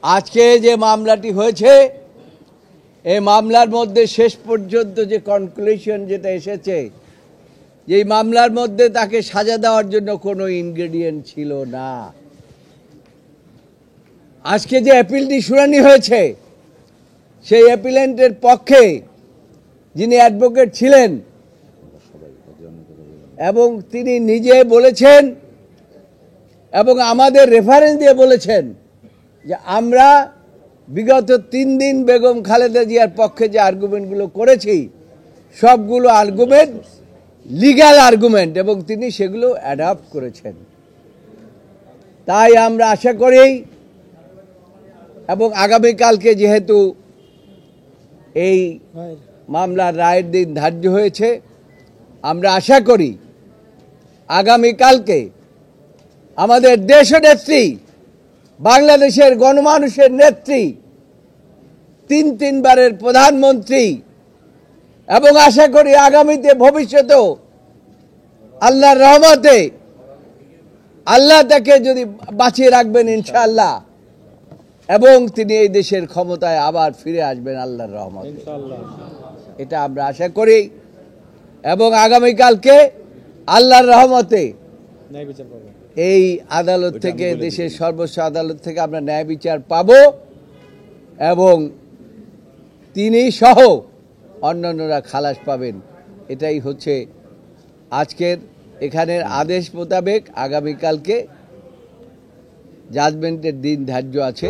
আজকে যে মামলাটি হয়েছে এই মামলার মধ্যে শেষ পর্যন্ত যে কনক্লুশন যেটা এসেছে যে এই মামলার মধ্যে তাকে সাজা দেওয়ার জন্য কোনো ইনগ্রেডিয়েন্ট ছিল না। আজকে যে অ্যাপিলটি শুনানি হয়েছে সেই অ্যাপিলেন্টের পক্ষে যিনি অ্যাডভোকেট ছিলেন এবং তিনি নিজে বলেছেন এবং আমাদের রেফারেন্স দিয়ে বলেছেন যে আমরা বিগত 3 দিন বেগম খালেদা জিয়ার পক্ষে যে আর্গুমেন্টগুলো করেছি সবগুলো আর্গুমেন্ট লিগ্যাল আর্গুমেন্ট এবং তিনি সেগুলো অ্যাডপ্ট করেছেন। তাই আমরা আশা করি এবং আগামীকালকে যেহেতু এই মামলার রায়ের দিন ধার্য হয়েছে আমরা আশা করি আগামীকালকে আমাদের দেশনেত্রী বাংলাদেশের গণমানুষের নেত্রী 3 বারের প্রধানমন্ত্রী এবং আশা করি আগামীতে ভবিষ্যতেও আল্লাহর রহমতে আল্লাহ তাকে যদি বাঁচিয়ে রাখবেন ইনশাআল্লাহ এবং তিনি এই দেশের ক্ষমতায় আবার ফিরে আসবেন আল্লাহর রহমতে ইনশাআল্লাহ, এটা আমরা আশা করি এবং আগামীকালকে আল্লাহর রহমতে এই আদালত থেকে দেশের সর্বোচ্চ আদালত থেকে আমরা ন্যায় বিচার পাব এবং তিনি সহ অন্যান্যরা খালাস পাবেন। এটাই হচ্ছে আজকের এখানের আদেশ মোতাবেক আগামীকালকে জাজমেন্টের দিন ধার্য আছে।